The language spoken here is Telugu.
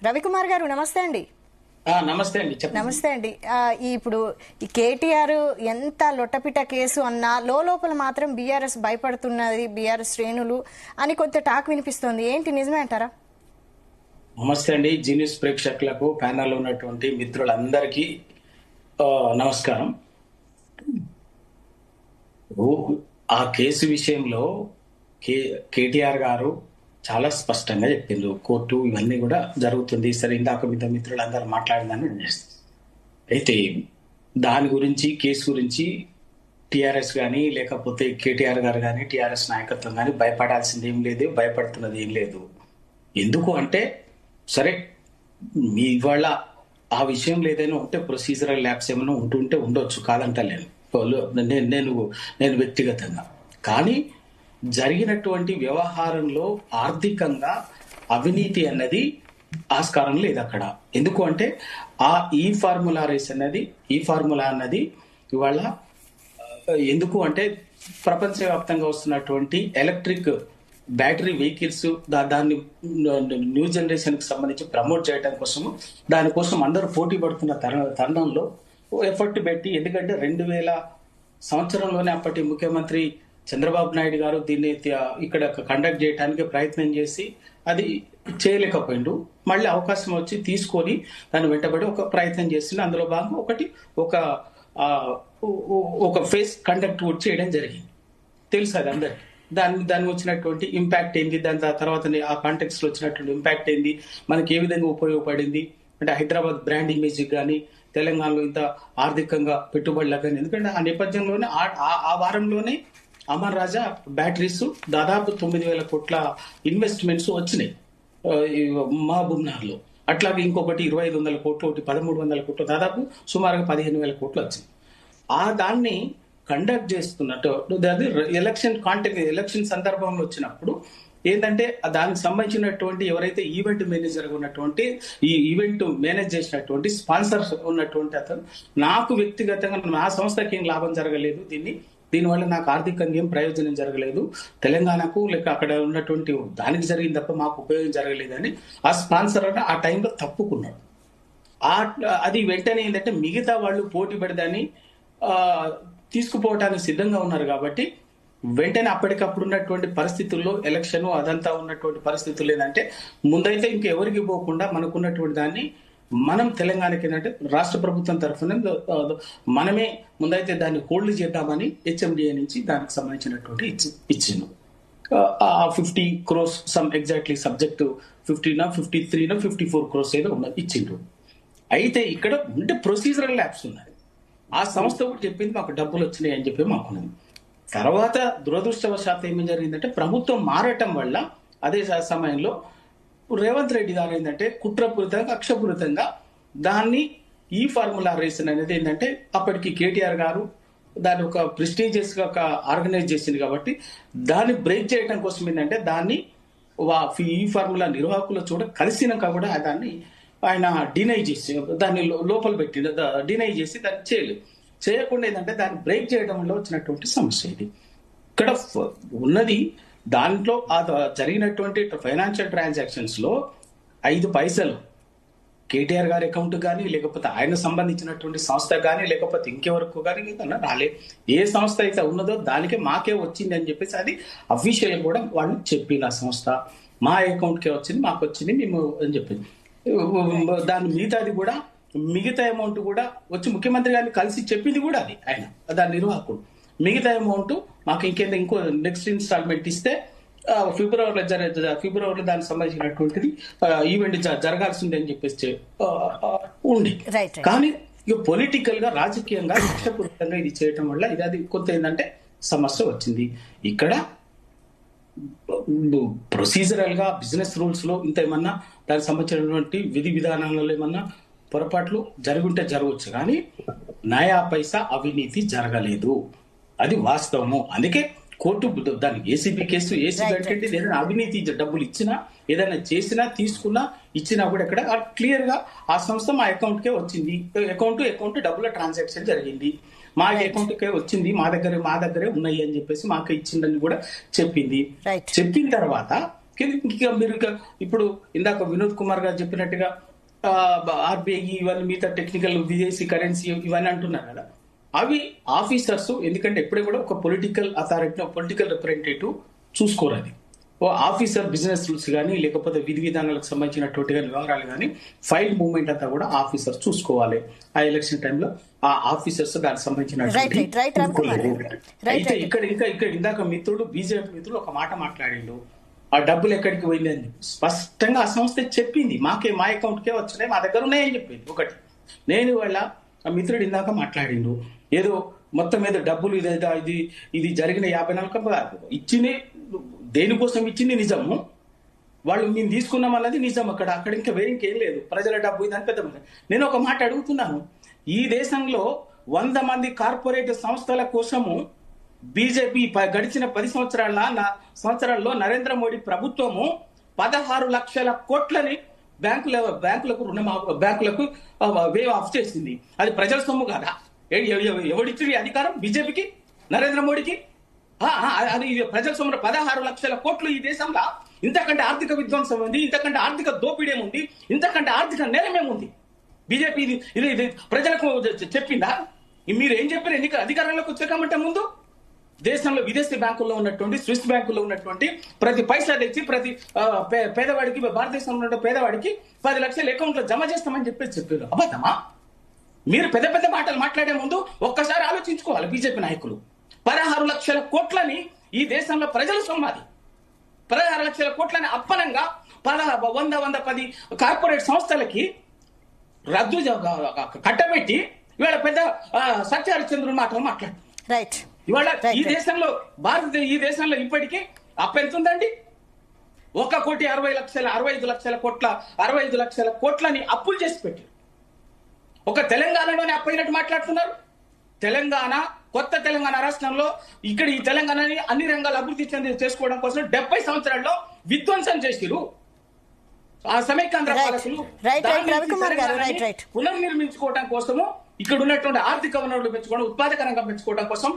రవికుమార్ గారు నమస్తే అండి. నమస్తే అండి. నమస్తే అండి. ఇప్పుడు ఈ కేటీఆర్ ఎంత లొట్టపిట కేసు అన్నా లోపల మాత్రం బీఆర్ఎస్ భయపడుతున్నది, బీఆర్ఎస్ శ్రేణులు అని కొంత టాక్ వినిపిస్తోంది. ఏంటి, నిజమే అంటారా? నమస్తే అండి. జీనియస్ ప్రేక్షకులకు, ప్యానల్ ఉన్నటువంటి మిత్రులందరికీ నమస్కారం. ఆ కేసు విషయంలో కేటీఆర్ గారు చాలా స్పష్టంగా చెప్పిండ్రు. కోర్టు ఇవన్నీ కూడా జరుగుతుంది. సరే, ఇందాక మిత్రులందరూ మాట్లాడిందని అయితే దాని గురించి, కేసు గురించి టిఆర్ఎస్ కానీ లేకపోతే కేటీఆర్ గారు కానీ టిఆర్ఎస్ నాయకత్వం కానీ భయపడాల్సింది ఏం లేదు, భయపడుతున్నది ఏం లేదు. ఎందుకు అంటే, సరే మీ ఇవాళ ఆ విషయంలో ఏదైనా ఉంటే ప్రొసీజరల్ ల్యాబ్స్ ఏమైనా ఉంటుంటే ఉండొచ్చు, కాదంటలేను నేను వ్యక్తిగతంగా. కానీ జరిగినటువంటి వ్యవహారంలో ఆర్థికంగా అవినీతి అన్నది ఆస్కారం లేదు అక్కడ. ఎందుకు అంటే ఈ ఫార్ములా అన్నది ఇవాళ ఎందుకు అంటే ప్రపంచవ్యాప్తంగా వస్తున్నటువంటి ఎలక్ట్రిక్ బ్యాటరీ వెహికల్స్ దాన్ని న్యూ జనరేషన్ కి సంబంధించి ప్రమోట్ చేయడం కోసము, దానికోసం అందరూ పోటీ పడుతున్న తరుణంలో ఎఫర్ట్ పెట్టి, ఎందుకంటే 2000 సంవత్సరంలోనే అప్పటి ముఖ్యమంత్రి చంద్రబాబు నాయుడు గారు దీన్ని ఇక్కడ కండక్ట్ చేయడానికి ప్రయత్నం చేసి అది చేయలేకపోయిండు. మళ్ళీ అవకాశం వచ్చి తీసుకొని దాన్ని వెంటబడి ఒక ప్రయత్నం చేసిండు. అందులో భాగంగా ఒక ఫేస్ కండక్ట్ కూడా చేయడం జరిగింది. తెలుసు అది అందరికి. దాని వచ్చినటువంటి ఇంపాక్ట్ ఏంది, దాని తర్వాత ఆ కాంటెక్స్ట్ లో వచ్చినటువంటి ఇంపాక్ట్ ఏంది, మనకి ఏ విధంగా ఉపయోగపడింది అంటే హైదరాబాద్ బ్రాండ్ ఇమేజ్ కానీ, తెలంగాణలో ఇంత ఆర్థికంగా పెట్టుబడులకు కానీ. ఎందుకంటే ఆ నేపథ్యంలోనే ఆ వారంలోనే అమర్ రాజా బ్యాటరీస్ దాదాపు 9,000 కోట్ల ఇన్వెస్ట్మెంట్స్ వచ్చినాయి మహబూబ్నగర్ లో. అట్లాగే ఇంకొకటి 2,500 కోట్లు, ఒకటి 1,300 కోట్లు, దాదాపు సుమారుగా 15,000 కోట్లు వచ్చింది. దాన్ని కండక్ట్ చేస్తున్నట్టు అది ఎలక్షన్ సందర్భంలో వచ్చినప్పుడు ఏంటంటే దానికి సంబంధించినటువంటి ఎవరైతే ఈవెంట్ మేనేజర్ ఉన్నటువంటి, ఈ ఈవెంట్ మేనేజ్ చేసినటువంటి స్పాన్సర్స్ ఉన్నటువంటి అతను, నాకు వ్యక్తిగతంగా నా సంస్థకి ఏం లాభం జరగలేదు, దీనివల్ల నాకు ఆర్థికంగా ఏం ప్రయోజనం జరగలేదు, తెలంగాణకు లేక అక్కడ ఉన్నటువంటి దానికి జరిగింది తప్ప మాకు ఉపయోగం జరగలేదని ఆ స్పాన్సర్ ఆ టైంలో తప్పుకున్నాడు. అది వెంటనే ఏంటంటే మిగతా వాళ్ళు పోటీ పడదాన్ని తీసుకుపోవటానికి సిద్ధంగా ఉన్నారు. కాబట్టి వెంటనే అప్పటికప్పుడు ఉన్నటువంటి పరిస్థితుల్లో ఎలక్షన్ అదంతా ఉన్నటువంటి పరిస్థితులు ఏంటంటే ముందైతే ఇంకెవరికి పోకుండా మనకున్నటువంటి దాన్ని మనం తెలంగాణకి ఏంటంటే రాష్ట్ర ప్రభుత్వం తరఫున మనమే ముందైతే దాన్ని హోల్డ్ చేద్దామని హెచ్ఎండిఏ నుంచి దానికి సంబంధించినటువంటి ఇచ్చిండు. 50 crores some exactly subject 53 crores ఏదో ఉన్నది ఇచ్చిండు. అయితే ఇక్కడ ఉంటే ప్రొసీజరల్ ల్యాబ్స్ ఉన్నాయి. ఆ సంస్థ కూడా చెప్పింది మాకు డబ్బులు వచ్చినాయి అని చెప్పి మాకున్నది. తర్వాత దురదృష్టవశాత్తు ఏమి జరిగిందంటే ప్రభుత్వం మారటం వల్ల అదే సమయంలో రేవంత్ రెడ్డి గారు ఏంటంటే కుట్రపూరితంగా, కక్షపూరితంగా దాన్ని ఈ ఫార్ములా రేషన్ అనేది ఏంటంటే అప్పటికి కేటీఆర్ గారు దాన్ని ఒక ప్రెస్టీజియస్ గా ఆర్గనైజ్ చేసింది కాబట్టి దాన్ని బ్రేక్ చేయడం కోసం ఏంటంటే దాన్ని ఈ ఫార్ములా నిర్వాహకులు కలిసినాక కూడా దాన్ని ఆయన డినై చేసి దాన్ని లోపల పెట్టి డినై చేసి దాన్ని చేయకుండా ఏంటంటే దాన్ని బ్రేక్ చేయడం వల్ల వచ్చినటువంటి సమస్య ఇది. ఇక్కడ ఉన్నది దాంట్లో జరిగినటువంటి ఫైనాన్షియల్ ట్రాన్సాక్షన్స్ లో 5 పైసలు కేటీఆర్ గారి అకౌంట్ కానీ లేకపోతే ఆయన సంబంధించినటువంటి సంస్థ కానీ లేకపోతే ఇంకెవరకు కానీ రాలే. ఏ సంస్థ అయితే ఉన్నదో దానికే మాకే వచ్చింది అని చెప్పేసి అది అఫీషియల్ కూడా వాళ్ళు చెప్పింది. ఆ సంస్థ మా అకౌంట్కే వచ్చింది, మాకు వచ్చింది మేము అని చెప్పింది. దాని మిగతా అమౌంట్ కూడా వచ్చి ముఖ్యమంత్రి గారిని కలిసి చెప్పింది కూడా అది ఆయన, దాని నిర్వాహకుడు. మిగతా అమౌంట్ మాకు ఇంకో నెక్స్ట్ ఇన్స్టాల్మెంట్ ఇస్తే ఫిబ్రవరిలో దానికి సంబంధించినటువంటిది ఈవెంట్ జరగాల్సిందే అని చెప్పేసి ఉంది. కానీ ఇక పొలిటికల్ గా, రాజకీయంగా, లక్ష్యపూరితంగా ఇది చేయటం వల్ల అది కొంత ఏంటంటే సమస్య వచ్చింది. ఇక్కడ ప్రొసీజరల్ గా బిజినెస్ రూల్స్ లో ఇంత ఏమన్నా దానికి సంబంధించినటువంటి విధి విధానాలలో ఏమన్నా పొరపాట్లు జరుగుంటే జరగవచ్చు, కానీ నయా పైసా అవినీతి జరగలేదు, అది వాస్తవము. అందుకే కోర్టు దానికి ఏసీబీ కేసు అంటే ఏదైనా అవినీతి డబ్బులు ఇచ్చినా, ఏదైనా చేసినా, తీసుకున్నా, ఇచ్చినా కూడా ఇక్కడ క్లియర్ గా ఆ సంస్థ మా అకౌంట్ కే వచ్చింది, అకౌంట్ డబ్బుల ట్రాన్సాక్షన్ జరిగింది, మా అకౌంట్ కే వచ్చింది, మా దగ్గరే ఉన్నాయి అని చెప్పేసి మాకు ఇచ్చిందని కూడా చెప్పింది. చెప్పిన తర్వాత ఇంకా మీరు ఇప్పుడు ఇందాక వినోద్ కుమార్ గారు చెప్పినట్టుగా ఆర్బీఐ ఇవన్నీ మిగతా టెక్నికల్ విదేశీ కరెన్సీ ఇవన్నీ అంటున్నారు కదా, అవి ఆఫీసర్స్, ఎందుకంటే ఎప్పుడే కూడా ఒక పొలిటికల్ అథారిటీ పొలిటికల్ రిప్రజెంటేటివ్ చూసుకోరు. అది ఓ ఆఫీసర్ బిజినెస్ రూల్స్ కానీ లేకపోతే విధి విధానాలకు సంబంధించినటువంటి వివరాలు కానీ ఫైల్ మూవ్మెంట్ అంతా కూడా ఆఫీసర్ చూసుకోవాలి. ఆ ఎలక్షన్ టైంలో ఆ ఆఫీసర్స్ దానికి సంబంధించిన అయితే ఇక్కడ ఇందాక మిత్రుడు బీజేపీ మిత్రుడు ఒక మాట మాట్లాడిండు, ఆ డబ్బులు ఎక్కడికి పోయింది అని చెప్పి స్పష్టంగా ఆ సంస్థ చెప్పింది. మా అకౌంట్ కే వచ్చినాయి, మా దగ్గర ఉన్నాయని చెప్పింది. ఒకటి నేను వాళ్ళ ఆ మిత్రుడు ఇందాక మాట్లాడిండు ఏదో మొత్తం మీద డబ్బులు ఇది జరిగిన 54 ఇచ్చింది, దేనికోసం ఇచ్చింది నిజము, వాళ్ళు మేము తీసుకున్నాం అన్నది నిజం. అక్కడ ఇంకా వేరే ఇంకేం లేదు, ప్రజల డబ్బు ఇదని పెద్ద. నేను ఒక మాట అడుగుతున్నాను, ఈ దేశంలో 100 మంది కార్పొరేట్ సంస్థల కోసము బీజేపీ గడిచిన 10 సంవత్సరాల్లో నరేంద్ర మోడీ ప్రభుత్వము 16 లక్షల కోట్లని బ్యాంకులకు వేవ్ ఆఫ్ చేసింది. అది ప్రజల సొమ్ము కాదా? ఎవడిచ్చింది అధికారం బీజేపీకి, నరేంద్ర మోడీకి? అది ప్రజల సొమ్ము 16 లక్షల కోట్లు. ఈ దేశంలో ఇంతకంటే ఆర్థిక విధ్వంసం ఉంది, ఇంతకంటే ఆర్థిక దోపిడీ ఉంది, ఇంతకంటే ఆర్థిక నేరమేముంది? బీజేపీ ఇది ప్రజలకు చెప్పిందా? మీరు ఏం చెప్పారు ఎన్నికల అధికారంలోకి వచ్చాకమంటే ముందు? దేశంలో విదేశీ బ్యాంకుల్లో ఉన్నటువంటి స్విస్ బ్యాంకుల్లో ఉన్నటువంటి ప్రతి పైసా తెచ్చి ప్రతి పేదవాడికి, భారతదేశంలో ఉన్న పేదవాడికి 10 లక్షల అకౌంట్లో జమ చేస్తామని చెప్పారు. అబద్ధమా? మీరు పెద్ద పెద్ద మాటలు మాట్లాడే ముందు ఒక్కసారి ఆలోచించుకోవాలి. బీజేపీ నాయకులు 16 లక్షల కోట్లని ఈ దేశంలో ప్రజల సొమ్మాది, 16 లక్షల కోట్లని అప్పనంగా 110 కార్పొరేట్ సంస్థలకి రద్దు కట్టబెట్టి ఇవాళ పెద్ద సత్యహరిచంద్రుడు మాటలు మాట్లాడుతున్నారు. ఇవాళ ఈ దేశంలో ఇప్పటికీ అప్పు ఎంత ఉందండి? 1,60,65 లక్షల కోట్లని అప్పులు చేసి పెట్టారు. ఒక తెలంగాణలోనే అప్పయినట్టు మాట్లాడుతున్నారు. కొత్త తెలంగాణ రాష్ట్రంలో ఇక్కడ ఈ తెలంగాణని అన్ని రంగాలు అభివృద్ధి చేసుకోవడం కోసం 70 సంవత్సరాల్లో విధ్వంసం చేసిరు ఆ సమైక్యాంధ్ర పాలకులు. పునర్నిర్మించుకోవడం కోసము, ఇక్కడ ఉన్నటువంటి ఆర్థిక వనరులు పెంచుకోవడం, ఉత్పాదక రంగం పెంచుకోవడం కోసం